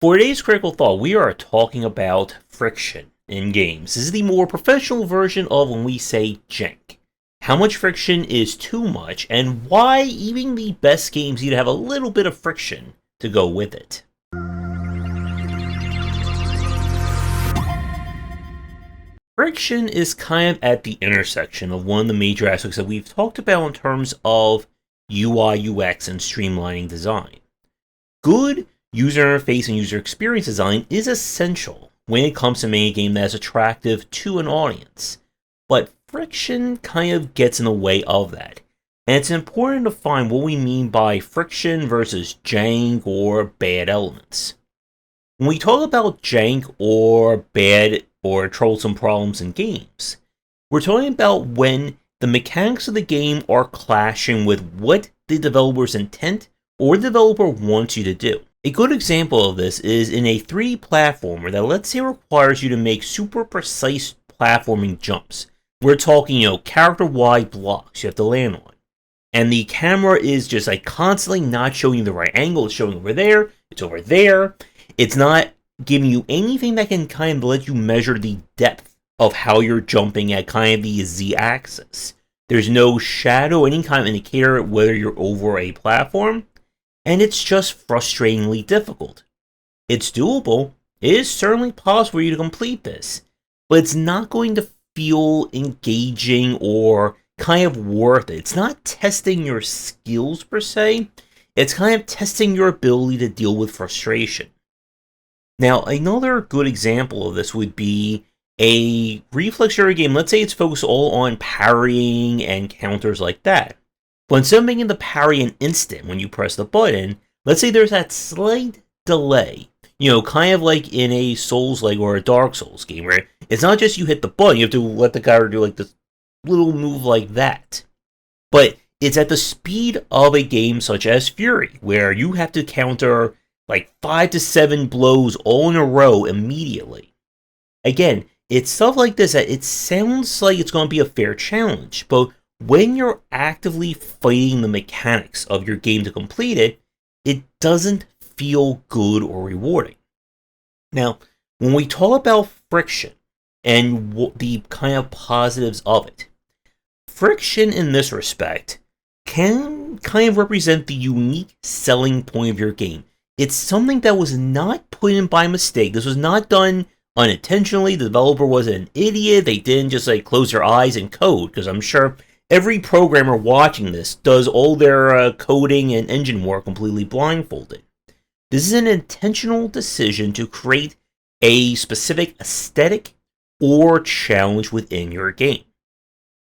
For today's critical thought, we are talking about friction in games. This is the more professional version of when we say jank. How much friction is too much, and why even the best games need to have a little bit of friction to go with it. Friction is kind of at the intersection of one of the major aspects that we've talked about in terms of UI, UX, and streamlining design. Good user interface and user experience design is essential when it comes to making a game that is attractive to an audience. But friction kind of gets in the way of that. And it's important to find what we mean by friction versus jank or bad elements. When we talk about jank or bad or troublesome problems in games, we're talking about when the mechanics of the game are clashing with what the developer's intent or the developer wants you to do. A good example of this is in a 3D platformer that, let's say, requires you to make super precise platforming jumps. We're talking, character-wide blocks you have to land on. And the camera is just constantly not showing you the right angle. It's showing over there, it's over there. It's not giving you anything that can kind of let you measure the depth of how you're jumping at kind of the Z-axis. There's no shadow, any kind of indicator whether you're over a platform. And it's just frustratingly difficult. It's doable. It is certainly possible for you to complete this. But it's not going to feel engaging or kind of worth it. It's not testing your skills per se. It's kind of testing your ability to deal with frustration. Now, another good example of this would be a reflexionary game. Let's say it's focused all on parrying and counters like that. But instead of making the parry an instant when you press the button, let's say there's that slight delay. Kind of like in a Souls-like or a Dark Souls game, where it's not just you hit the button, you have to let the guy do this little move like that. But it's at the speed of a game such as Fury, where you have to counter 5 to 7 blows all in a row immediately. Again, it's stuff like this that it sounds like it's going to be a fair challenge, but when you're actively fighting the mechanics of your game to complete it, it doesn't feel good or rewarding. Now, when we talk about friction and the kind of positives of it, friction in this respect can kind of represent the unique selling point of your game. It's something that was not put in by mistake. This was not done unintentionally. The developer wasn't an idiot. They didn't just close their eyes and code, because I'm sure every programmer watching this does all their coding and engine work completely blindfolded. This is an intentional decision to create a specific aesthetic or challenge within your game.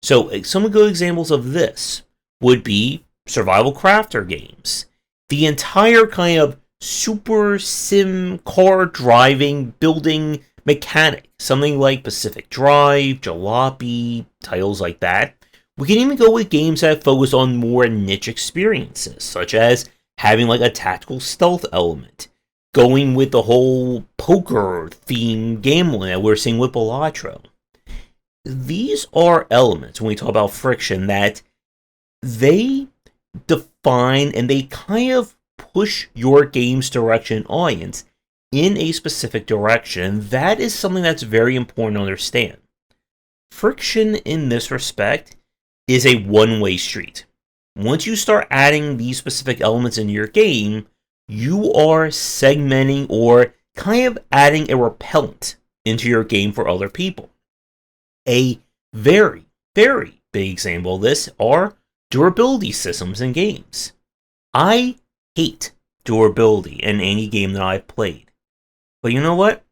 So some good examples of this would be survival crafter games. The entire kind of super sim car driving building mechanic, something like Pacific Drive, Jalopy, titles like that. We can even go with games that focus on more niche experiences, such as having a tactical stealth element, going with the whole poker theme gambling that we're seeing with Balatro. These are elements, when we talk about friction, that they define and they kind of push your game's direction and audience in a specific direction. That is something that's very important to understand. Friction in this respect is a one-way street. Once you start adding these specific elements into your game, you are segmenting or kind of adding a repellent into your game for other people. A very, very big example of this are durability systems in games. I hate durability in any game that I've played. But you know what?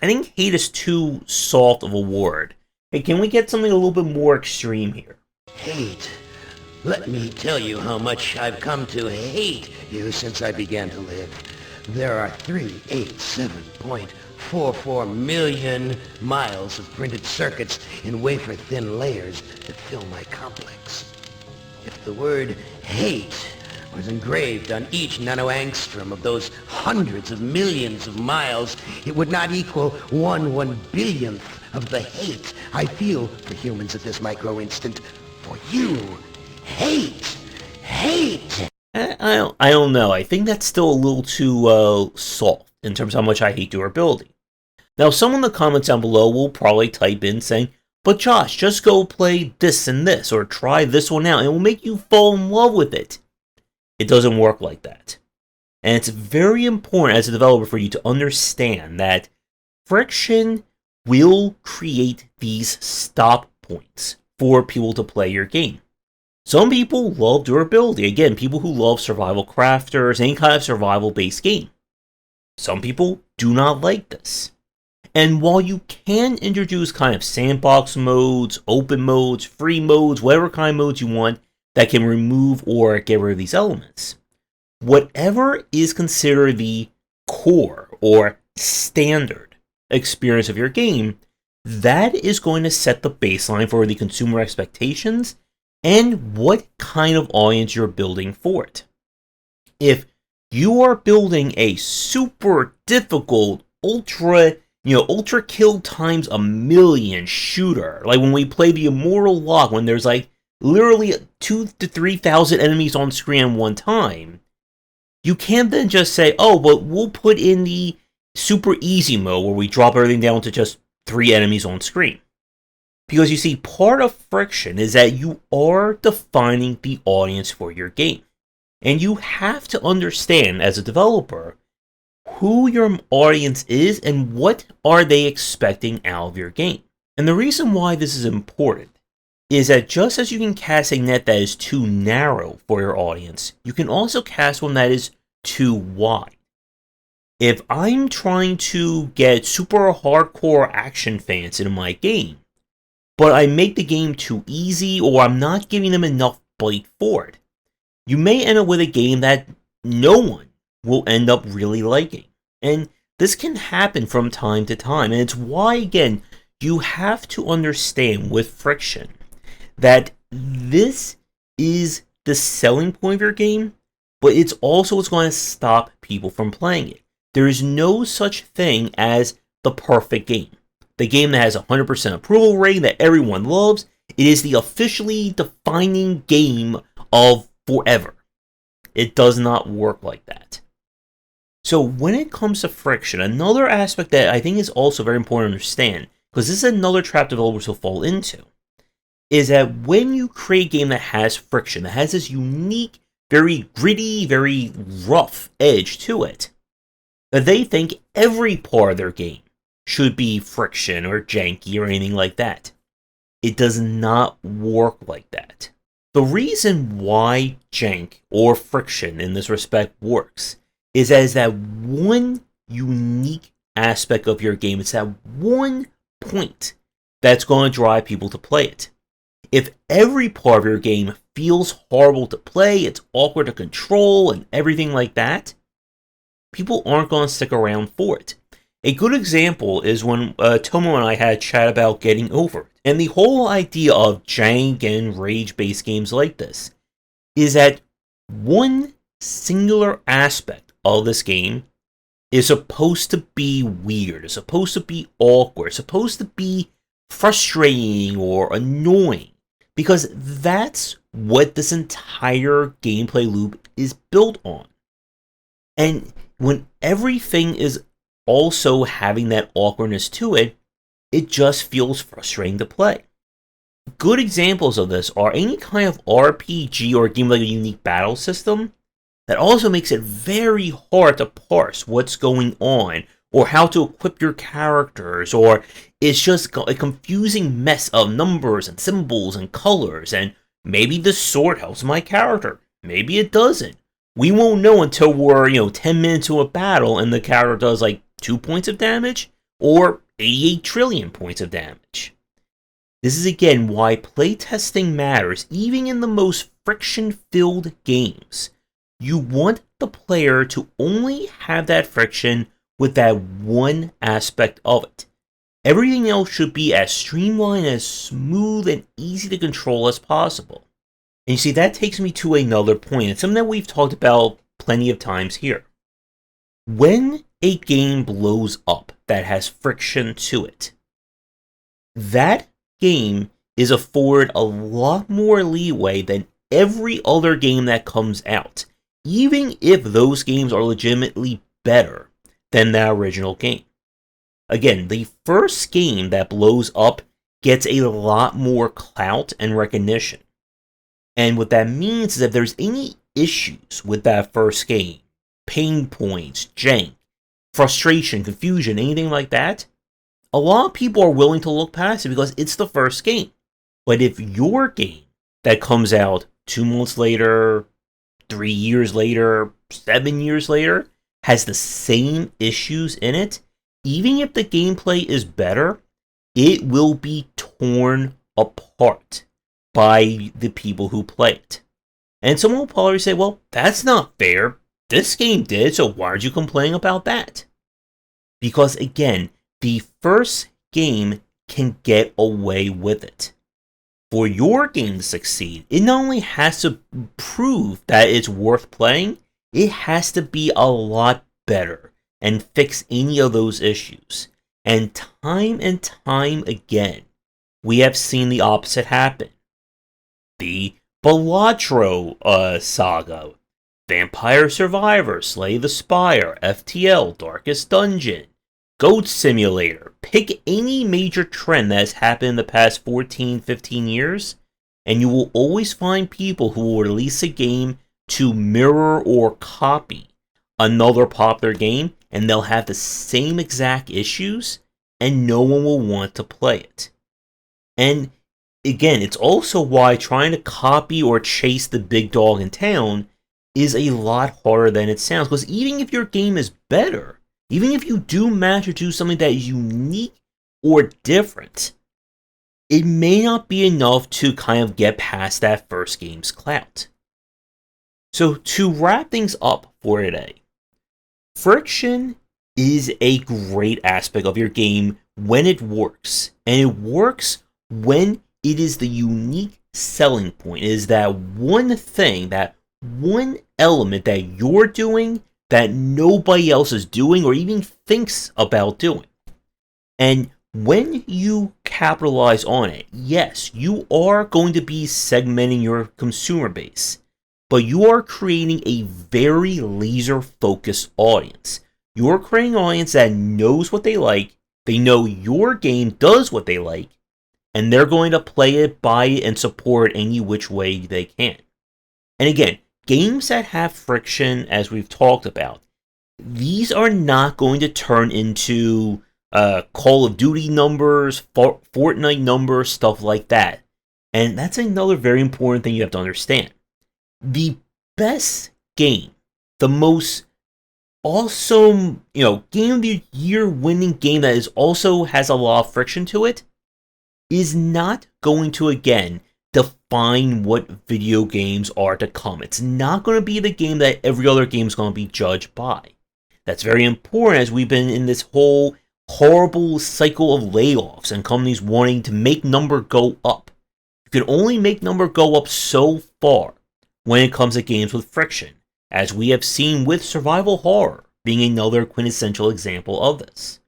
I think hate is too soft of a word. Hey, can we get something a little bit more extreme here? Hate. Let me tell you how much I've come to hate you since I began to live. There are 387.44 million miles of printed circuits in wafer-thin layers that fill my complex. If the word hate was engraved on each nanoangstrom of those hundreds of millions of miles, it would not equal 1/1 billionth of the hate I feel for humans at this micro-instant. For you, hate. I don't know. I think that's still a little too soft. in terms of how much I hate durability. Now, someone in the comments down below will probably type in saying, but Josh, just go play this and this, or try this one out, and it will make you fall in love with it. It doesn't work like that. And it's very important as a developer for you to understand that friction will create these stop points for people to play your game. Some people love durability. Again, people who love survival crafters, any kind of survival-based game. Some people do not like this. And while you can introduce kind of sandbox modes, open modes, free modes, whatever kind of modes you want that can remove or get rid of these elements, whatever is considered the core or standard experience of your game, that is going to set the baseline for the consumer expectations and what kind of audience you're building for it. If you are building a super difficult, ultra kill times a million shooter, like when we play the Immortal Lock, when there's like literally 2,000 to 3,000 enemies on screen at one time, you can't then just say, oh, but we'll put in the super easy mode where we drop everything down to just 3 enemies on screen. Because you see, part of friction is that you are defining the audience for your game. And you have to understand, as a developer, who your audience is and what are they expecting out of your game. And the reason why this is important is that just as you can cast a net that is too narrow for your audience, you can also cast one that is too wide. If I'm trying to get super hardcore action fans into my game, but I make the game too easy or I'm not giving them enough bite for it, you may end up with a game that no one will end up really liking. And this can happen from time to time. And it's why, again, you have to understand with friction that this is the selling point of your game, but it's also what's going to stop people from playing it. There is no such thing as the perfect game. The game that has 100% approval rating that everyone loves. It is the officially defining game of forever. It does not work like that. So when it comes to friction, another aspect that I think is also very important to understand, because this is another trap developers will fall into, is that when you create a game that has friction, that has this unique, very gritty, very rough edge to it, that they think every part of their game should be friction or janky or anything like that. It does not work like that. The reason why jank or friction in this respect works is as that one unique aspect of your game. It's that one point that's going to drive people to play it. If every part of your game feels horrible to play, it's awkward to control, and everything like that, people aren't going to stick around for it. A good example is when Tomo and I had a chat about getting over it. And the whole idea of jank and rage-based games like this is that one singular aspect of this game is supposed to be weird, is supposed to be awkward, is supposed to be frustrating or annoying. Because that's what this entire gameplay loop is built on. And when everything is also having that awkwardness to it, it just feels frustrating to play. Good examples of this are any kind of RPG or game like a unique battle system that also makes it very hard to parse what's going on or how to equip your characters, or it's just a confusing mess of numbers and symbols and colors, and maybe the sword helps my character, maybe it doesn't. We won't know until we're 10 minutes into a battle and the character does like 2 points of damage or 88 trillion points of damage. This is again why playtesting matters, even in the most friction-filled games. You want the player to only have that friction with that one aspect of it. Everything else should be as streamlined, as smooth, and easy to control as possible. And you see, that takes me to another point. It's something that we've talked about plenty of times here. When a game blows up that has friction to it, that game is afforded a lot more leeway than every other game that comes out. Even if those games are legitimately better than that original game. Again, the first game that blows up gets a lot more clout and recognition. And what that means is if there's any issues with that first game, pain points, jank, frustration, confusion, anything like that, a lot of people are willing to look past it because it's the first game. But if your game that comes out 2 months later, 3 years later, 7 years later, has the same issues in it, even if the gameplay is better, it will be torn apart by the people who play it. And someone will probably say, well, that's not fair. This game did, so why aren't you complaining about that? Because again, the first game can get away with it. For your game to succeed, it not only has to prove that it's worth playing, it has to be a lot better and fix any of those issues. And time again, we have seen the opposite happen. The Balatro saga, Vampire Survivor, Slay the Spire, FTL, Darkest Dungeon, Goat Simulator. Pick any major trend that has happened in the past 14, 15 years, and you will always find people who will release a game to mirror or copy another popular game, and they'll have the same exact issues, and no one will want to play it. And again, it's also why trying to copy or chase the big dog in town is a lot harder than it sounds, because even if your game is better, even if you do manage to do something that is unique or different, it may not be enough to kind of get past that first game's clout. So to wrap things up for today, friction is a great aspect of your game when it works. And it works when it is the unique selling point. It is that one thing, that one element that you're doing that nobody else is doing or even thinks about doing. And when you capitalize on it, yes, you are going to be segmenting your consumer base, but you are creating a very laser-focused audience. You're creating an audience that knows what they like, they know your game does what they like, and they're going to play it, buy it, and support any which way they can. And again, games that have friction, as we've talked about, these are not going to turn into Call of Duty numbers, Fortnite numbers, stuff like that. And that's another very important thing you have to understand. The best game, the most awesome, game of the year winning game that is also has a lot of friction to it, is not going to, again, define what video games are to come. It's not going to be the game that every other game is going to be judged by. That's very important as we've been in this whole horrible cycle of layoffs and companies wanting to make number go up. You can only make number go up so far when it comes to games with friction, as we have seen with survival horror being another quintessential example of this.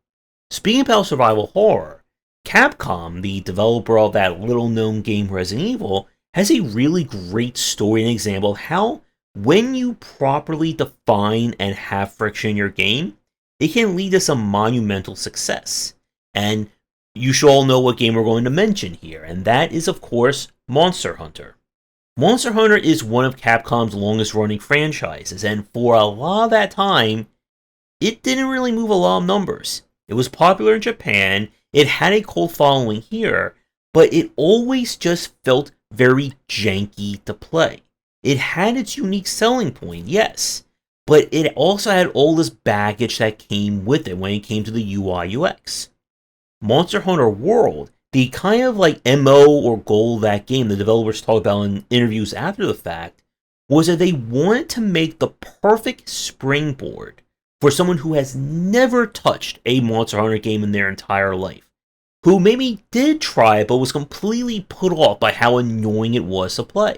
Speaking about survival horror, Capcom, the developer of that little-known game Resident Evil, has a really great story and example of how, when you properly define and have friction in your game, it can lead to some monumental success. And you should all know what game we're going to mention here, and that is, of course, Monster Hunter. Monster Hunter is one of Capcom's longest-running franchises, and for a lot of that time, it didn't really move a lot of numbers. It was popular in Japan, it had a cult following here, but it always just felt very janky to play. It had its unique selling point, yes, but it also had all this baggage that came with it when it came to the UI UX. Monster Hunter World, the kind of like MO or goal of that game the developers talked about in interviews after the fact, was that they wanted to make the perfect springboard for someone who has never touched a Monster Hunter game in their entire life, who maybe did try it but was completely put off by how annoying it was to play.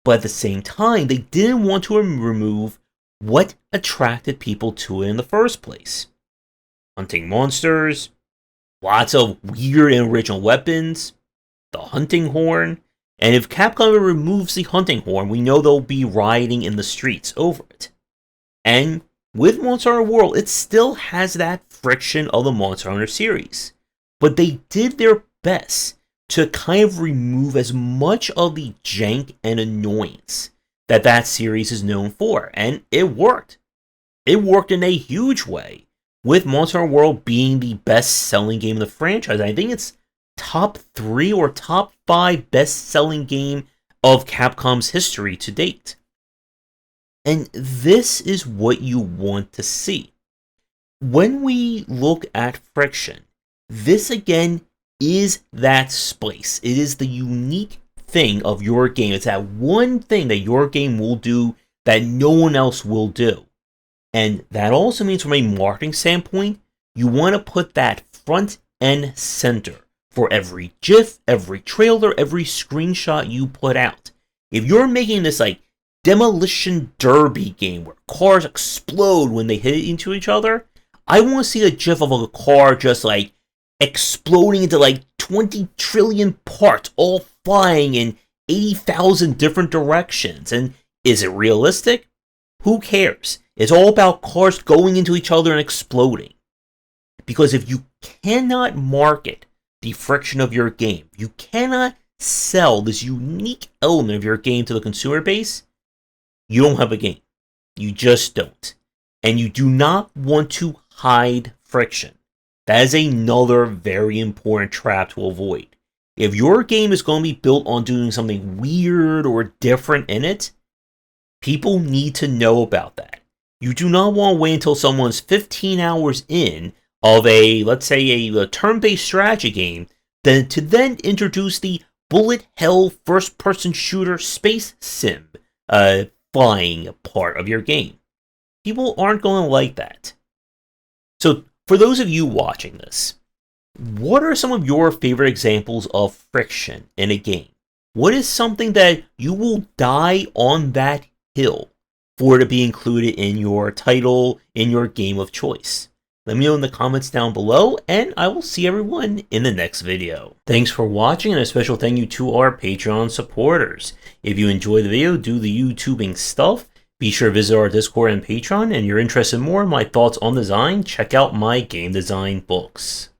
But at the same time, they didn't want to remove what attracted people to it in the first place. Hunting monsters, lots of weird and original weapons, the hunting horn, and if Capcom removes the hunting horn, we know they'll be rioting in the streets over it. And with Monster Hunter World, it still has that friction of the Monster Hunter series. But they did their best to kind of remove as much of the jank and annoyance that series is known for. And it worked. It worked in a huge way, with Monster Hunter World being the best-selling game in the franchise. I think it's top 3 or top 5 best-selling game of Capcom's history to date. And this is what you want to see. When we look at friction, this again is that spice. It is the unique thing of your game. It's that one thing that your game will do that no one else will do. And that also means from a marketing standpoint, you want to put that front and center for every GIF, every trailer, every screenshot you put out. If you're making this like demolition derby game where cars explode when they hit into each other, I want to see a GIF of a car just like exploding into like 20 trillion parts, all flying in 80,000 different directions. And is it realistic? Who cares? It's all about cars going into each other and exploding. Because if you cannot market the friction of your game, you cannot sell this unique element of your game to the consumer base, you don't have a game. You just don't. And you do not want to hide friction. That is another very important trap to avoid. If your game is going to be built on doing something weird or different in it, people need to know about that. You do not want to wait until someone's 15 hours in of let's say, a turn-based strategy game, to then introduce the bullet hell first-person shooter space sim flying part of your game. People aren't going to like that. So, for those of you watching this, what are some of your favorite examples of friction in a game? What is something that you will die on that hill for it to be included in your title, in your game of choice? Let me know in the comments down below, and I will see everyone in the next video. Thanks for watching, and a special thank you to our Patreon supporters. If you enjoyed the video, do the YouTubing stuff, be sure to visit our Discord and Patreon, and if you're interested in more of my thoughts on design, check out my game design books.